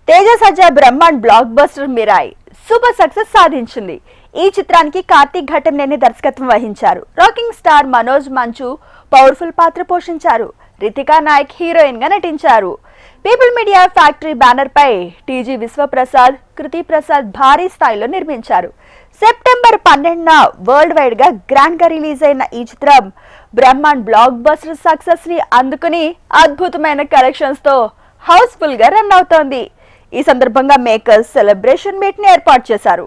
తేజ సజ్జా బ్రహ్మాండ్ blockbuster Mirai super success సాధించింది. ఈ చిత్రానికి కార్తీక్ ఘట్టంనేని దర్శకత్వం వహించారు. రాకింగ్ స్టార్ మనోజ్ మంచు పవర్ఫుల్ పాత్ర పోషించారు. రితికా నాయక్ హీరోయిన్ గా నటించారు. పీపుల్ మీడియా ఫ్యాక్టరీ బ్యానర్ పై టీజీ విశ్వప్రసాద్, కృతి ప్రసాద్ భారీ స్థాయిలో నిర్మించారు. సెప్టెంబర్ 12న వరల్డ్ వైడ్ గా గ్రాండ్ గా రిలీజ్ అయిన ఈ చిత్రం బ్రహ్మాండ్ బ్లాక్ బస్టర్ సక్సెస్ ని అందుకుని అద్భుతమైన కలెక్షన్స్ తో హౌస్ఫుల్ గా రన్ అవుతోంది. ఈ సందర్భంగా మేకర్స్ సెలబ్రేషన్ మీట్ ని ఏర్పాటు చేశారు.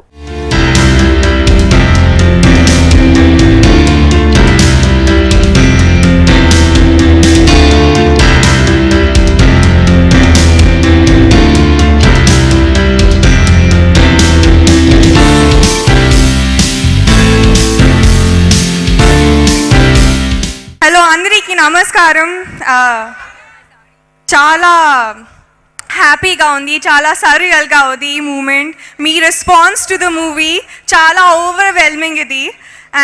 హలో అందరికీ నమస్కారం. చాలా హ్యాపీగా ఉంది, చాలా సర్రియల్గా ఉంది ఈ మూమెంట్. మీ రెస్పాన్స్ టు ద మూవీ చాలా ఓవర్వెల్మింగ్ ఇది.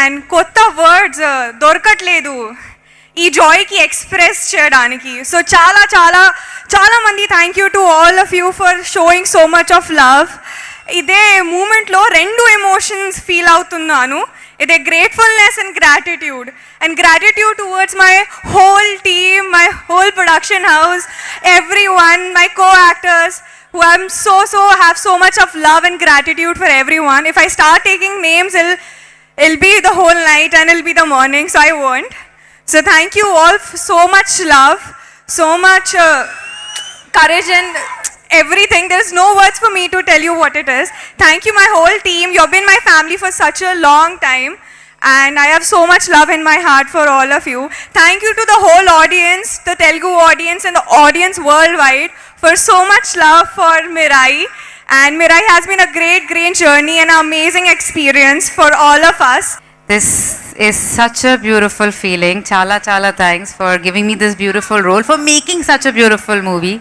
అండ్ కొత్త వర్డ్స్ దొరకట్లేదు ఈ జాయ్కి ఎక్స్ప్రెస్ చేయడానికి. సో చాలా చాలా చాలా మంది thank you to all of you for showing so much of love. ఇదే మూమెంట్లో రెండు ఎమోషన్స్ ఫీల్ అవుతున్నాను. ఇదే gratefulness and gratitude. And gratitude towards my whole team, my whole production house, everyone, my co-actors, who I'm so have so much of love and gratitude for everyone. If I start taking names, it'll be the whole night and it'll be the morning, so I won't. So thank you all for so much love, so much courage and everything. There's no words for me to tell you what it is. Thank you my whole team. You've been my family for such a long time. And I have so much love in my heart for all of you. Thank you to the whole audience, the Telugu audience and the audience worldwide for so much love for Mirai. And Mirai has been a great journey and an amazing experience for all of us. This is such a beautiful feeling. Chala thanks for giving me this beautiful role, for making such a beautiful movie.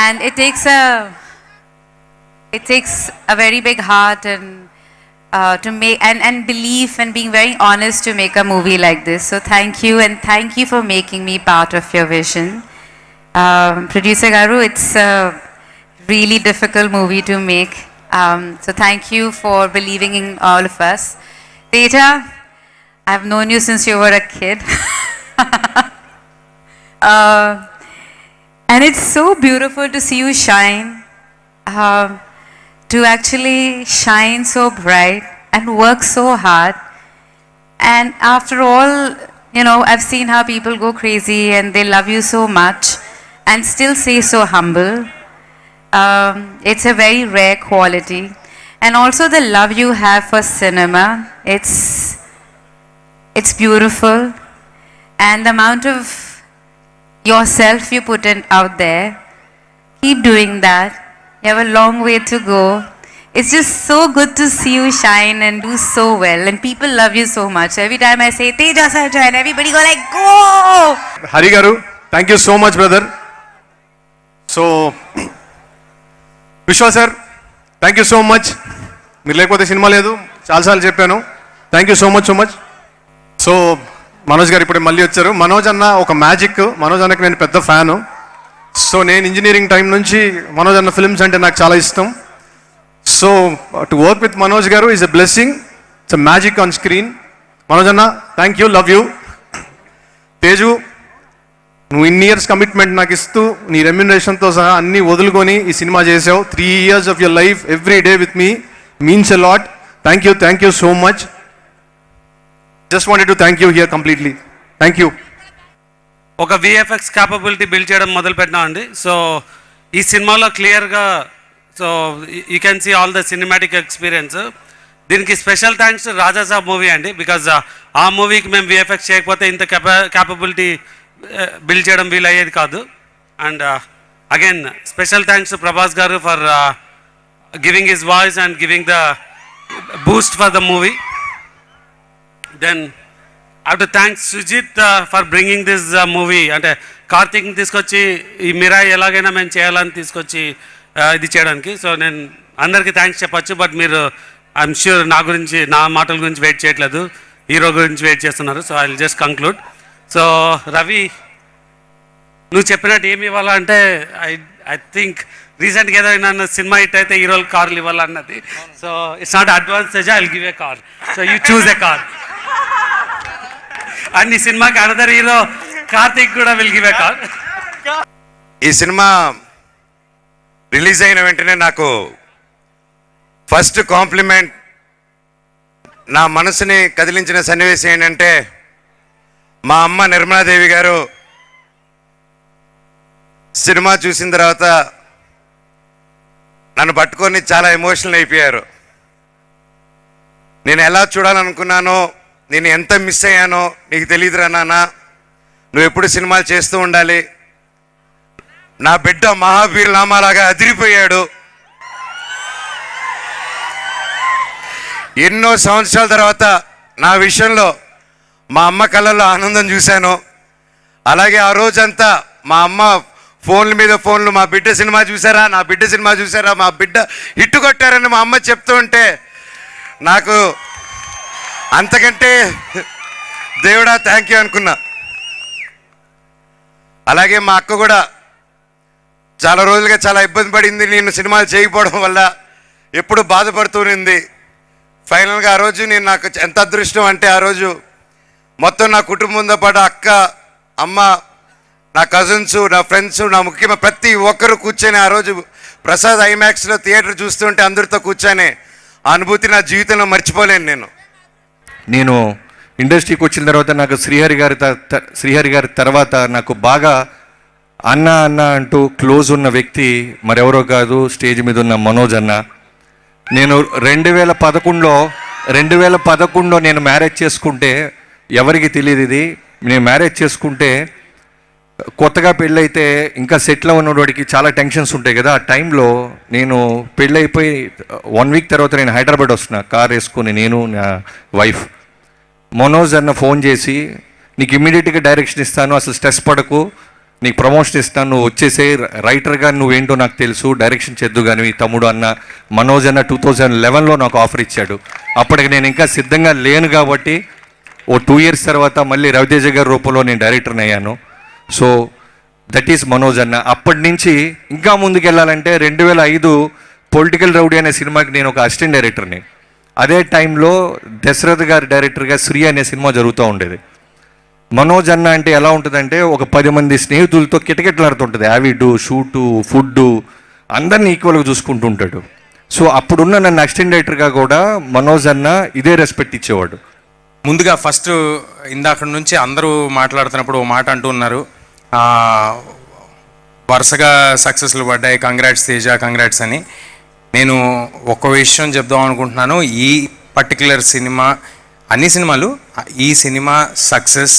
And it takes a very big heart and to make and belief and being very honest to make a movie like this. So thank you, and thank you for making me part of your vision. Producer Garu, it's a really difficult movie to make. So thank you for believing in all of us. Teja, I've known you since you were a kid. And it's so beautiful to see you shine. To actually shine so bright and work so hard. And after all, you know, I've seen how people go crazy and they love you so much and still stay so humble. It's a very rare quality. And also the love you have for cinema, it's beautiful. And the amount of yourself you put in out there, keep doing that. You have a long way to go. It's just so good to see you shine and do so well, and people love you so much. Every time I say Teja Sarja, and everybody go like, go! Hari Garu, thank you so much, brother. So, Vishwa sir, thank you so much. మీరు లేకపోతే cinema లేదు, చాలాసార్లు చెప్పాను. Thank you so much. So Manoj గారు ఇప్పుడు మళ్ళీ వచ్చారు. మనోజ్ అన్న ఒక మ్యాజిక్. మనోజ్ అన్నకి నేను పెద్ద ఫ్యాను. సో నేను ఇంజనీరింగ్ టైం నుంచి మనోజ్ అన్న ఫిల్మ్స్ అంటే నాకు చాలా ఇష్టం. So to work with Manoj garu is a blessing. It's a magic on screen. Manoj అన్న thank you, love you. Teju, నువ్వు ఇన్ని ఇయర్స్ కమిట్మెంట్ నాకు ఇస్తూ నీ రెమ్యునరేషన్తో సహా అన్నీ వదులుకొని ఈ సినిమా చేసావు. 3 years of your life every day with me means a lot. Thank you so much. Just wanted to thank you here completely. Thank you. ఒక విఎఫ్ఎక్స్ క్యాపబిలిటీ బిల్డ్ చేయడం మొదలుపెట్టినామండి. సో ఈ సినిమాలో క్లియర్గా so you can see all the cinematic experience. దీనికి special thanks to Raja Saab movie అండి. Because ఆ మూవీకి మేము విఎఫ్ఎక్స్ చేయకపోతే ఇంత క్యాపబిలిటీ బిల్డ్ చేయడం వీలయ్యేది కాదు. And again special thanks to Prabhas garu for giving his voice and giving the boost for the movie. Then I have to thank Sujit for bringing this movie. అంటే కార్తీక్ని తీసుకొచ్చి ఈ మిరాయి ఎలాగైనా మేము చేయాలని తీసుకొచ్చి ఇది చేయడానికి. సో నేను అందరికీ థ్యాంక్స్ చెప్పచ్చు. బట్ మీరు ఐఎమ్ ష్యూర్ నా మాటల గురించి వెయిట్ చేయట్లేదు, హీరో గురించి వెయిట్ చేస్తున్నారు. So I will just conclude. So Ravi, నువ్వు చెప్పినట్టు ఏమి ఇవ్వాలంటే ఐ థింక్ రీసెంట్గా ఏదైనా సినిమా హిట్ అయితే హీరోలు కార్లు ఇవ్వాలన్నది. So it's not advance stage, I will give a car. So you choose a car. And ఈ సినిమాకి అనదర్ హీరో కార్తిక్ కూడా విల్ గివ్ ఏ కార్. ఈ సినిమా రిలీజ్ అయిన వెంటనే నాకు ఫస్ట్ కాంప్లిమెంట్, నా మనసుని కదిలించిన సన్నివేశం ఏంటంటే మా అమ్మ నిర్మలాదేవి గారు సినిమా చూసిన తర్వాత నన్ను పట్టుకొని చాలా ఎమోషనల్ అయిపోయారు. నేను ఎలా చూడాలనుకున్నానో, నేను ఎంత మిస్ అయ్యానో నీకు తెలియదురా నాన్న, నువ్వు ఎప్పుడు సినిమాలు చేస్తూ ఉండాలి, నా బిడ్డ మహావీర్ నామాలాగా అదిరిపోయాడు, ఎన్నో సంవత్సరాల తర్వాత నా విషయంలో మా అమ్మ కళ్ళల్లో ఆనందం చూశాను. అలాగే ఆ రోజంతా మా అమ్మ ఫోన్ల మీద ఫోన్లు, మా బిడ్డ సినిమా చూసారా, నా బిడ్డ సినిమా చూసారా, మా బిడ్డ హిట్టు కొట్టారని మా అమ్మ చెప్తూ ఉంటే నాకు అంతకంటే దేవుడా థ్యాంక్ యూ అనుకున్నా. అలాగే మా అక్క కూడా చాలా రోజులుగా చాలా ఇబ్బంది పడింది, నేను సినిమాలు చేయకపోవడం వల్ల ఎప్పుడు బాధపడుతూనింది. ఫైనల్గా ఆ రోజు నేను, నాకు ఎంత అదృష్టం అంటే ఆ రోజు మొత్తం నా కుటుంబంతో పాటు అక్క, అమ్మ, నా కజిన్స్, నా ఫ్రెండ్స్, నా ముఖ్యంగా ప్రతి ఒక్కరు కూర్చొని ఆ రోజు ప్రసాద్ ఐమాక్స్లో థియేటర్ చూస్తుంటే అందరితో కూర్చొని ఆ అనుభూతి నా జీవితంలో మర్చిపోలేను. నేను ఇండస్ట్రీకి వచ్చిన తర్వాత నాకు శ్రీహరి గారి తర్వాత నాకు బాగా అన్న అన్న అంటూ క్లోజ్ ఉన్న వ్యక్తి మరెవరో కాదు, స్టేజ్ మీద ఉన్న మనోజ్ అన్న. నేను 2011లో నేను మ్యారేజ్ చేసుకుంటే, ఎవరికి తెలియదు ఇది, నేను మ్యారేజ్ చేసుకుంటే కొత్తగా పెళ్ళైతే ఇంకా సెటిల్ ఉన్నవాడికి చాలా టెన్షన్స్ ఉంటాయి కదా. ఆ టైంలో నేను పెళ్ళైపోయి 1 వీక్ తర్వాత నేను హైదరాబాద్ వస్తున్నా కార్ వేసుకొని, నేను నా వైఫ్. మనోజ్ అన్న ఫోన్ చేసి, నీకు ఇమ్మీడియట్గా డైరెక్షన్ ఇస్తాను, అసలు స్ట్రెస్ పడకు, నీకు ప్రమోషన్ ఇస్తాను, నువ్వు వచ్చేసే, రైటర్గా నువ్వేంటో నాకు తెలుసు, డైరెక్షన్ చేద్దు కానీ తమ్ముడు అన్న. మనోజ్ అన్న 2011లో నాకు ఆఫర్ ఇచ్చాడు. అప్పటికి నేను ఇంకా సిద్ధంగా లేను కాబట్టి ఓ 2 years తర్వాత మళ్ళీ రవితేజ గారి రూపంలో నేను డైరెక్టర్ని అయ్యాను. సో దట్ ఈస్ మనోజ్ అన్న. అప్పటి నుంచి ఇంకా ముందుకు వెళ్ళాలంటే 2005 పొలిటికల్ రౌడీ అనే సినిమాకి నేను ఒక అసిస్టెంట్ డైరెక్టర్ని. అదే టైంలో దశరథ్ గారి డైరెక్టర్గా శ్రీ అనే సినిమా జరుగుతూ ఉండేది. మనోజ్ అన్న అంటే ఎలా ఉంటుందంటే, ఒక 10 మంది స్నేహితులతో కిటకిటలాడుతుంటుంది. యావిడ్, షూటు, ఫుడ్, అందరినీ ఈక్వల్గా చూసుకుంటూ ఉంటాడు. సో అప్పుడున్న నన్ను అసిస్టెంట్ డైరెక్టర్గా కూడా మనోజ్ అన్న ఇదే రెస్పెక్ట్ ఇచ్చేవాడు. ముందుగా ఫస్ట్ ఇందాక నుంచి అందరూ మాట్లాడుతున్నప్పుడు ఓ మాట అంటూ ఉన్నారు, వరుసగా సక్సెస్లు పడ్డాయి, కంగ్రాట్స్ తేజ, కంగ్రాట్స్ అని. నేను ఒక విషయం చెప్దాం అనుకుంటున్నాను. ఈ పర్టికులర్ సినిమా, అన్ని సినిమాలు, ఈ సినిమా సక్సెస్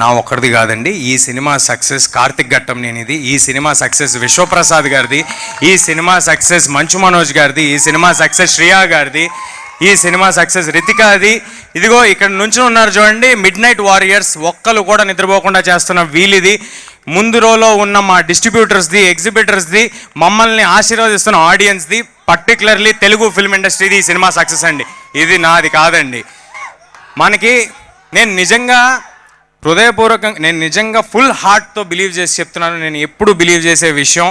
నా ఒక్కడిది కాదండి. ఈ సినిమా సక్సెస్ కార్తిక్ ఘట్టంనేనిది, ఈ సినిమా సక్సెస్ విశ్వప్రసాద్ గారిది, ఈ సినిమా సక్సెస్ మంచు మనోజ్ గారిది, ఈ సినిమా సక్సెస్ శ్రియా గారిది, ఈ సినిమా సక్సెస్ రితికాది. ఇదిగో ఇక్కడ నుంచి ఉన్నారు చూడండి, మిడ్ నైట్ వారియర్స్, ఒక్కరు కూడా నిద్రపోకుండా చేస్తున్న వీళ్ళిది, ముందు రోలో ఉన్న మా డిస్ట్రిబ్యూటర్స్ది, ఎగ్జిబిటర్స్ది, మమ్మల్ని ఆశీర్వదిస్తున్న ఆడియన్స్ది, పర్టికులర్లీ తెలుగు ఫిల్మ్ ఇండస్ట్రీది ఈ సినిమా సక్సెస్ అండి. ఇది నాది కాదండి. మనకి నేను నిజంగా హృదయపూర్వకంగా, నేను నిజంగా ఫుల్ హార్ట్తో బిలీవ్ చేసి చెప్తున్నాను. నేను ఎప్పుడు బిలీవ్ చేసే విషయం,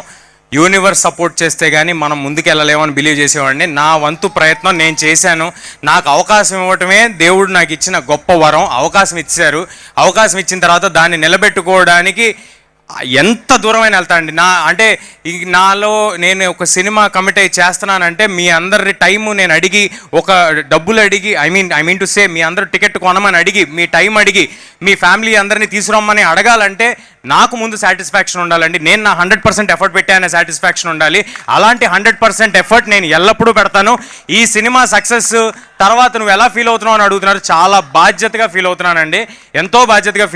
యూనివర్స్ సపోర్ట్ చేస్తే కానీ మనం ముందుకు వెళ్ళలేమని బిలీవ్ చేసేవాడిని. నా వంతు ప్రయత్నం నేను చేశాను. నాకు అవకాశం ఇవ్వటమే దేవుడు నాకు ఇచ్చిన గొప్ప వరం. అవకాశం ఇచ్చారు. అవకాశం ఇచ్చిన తర్వాత దాన్ని నిలబెట్టుకోవడానికి ఎంత దూరమైన వెళ్తా అండి. నాలో నేను ఒక సినిమా కమిట్ అయ్యి చేస్తున్నానంటే మీ అందరి టైము నేను అడిగి, ఒక డబ్బులు అడిగి, ఐ మీన్ టు సే మీ అందరూ టికెట్ కొనమని అడిగి, మీ టైం అడిగి, మీ ఫ్యామిలీ అందరినీ తీసుకురమ్మని అడగాలంటే నాకు ముందు సాటిస్ఫాక్షన్ ఉండాలండి. నేను నా 100% ఎఫర్ట్ పెట్టానే సాటిస్ఫాక్షన్ ఉండాలి. అలాంటి 100% ఎఫర్ట్ నేను ఎల్లప్పుడూ పెడతాను. ఈ సినిమా సక్సెస్ తర్వాత నువ్వు ఎలా ఫీల్ అవుతున్నావు అని అడుగుతున్నారు. చాలా బాధ్యతగా ఫీల్ అవుతున్నానండి, ఎంతో బాధ్యతగా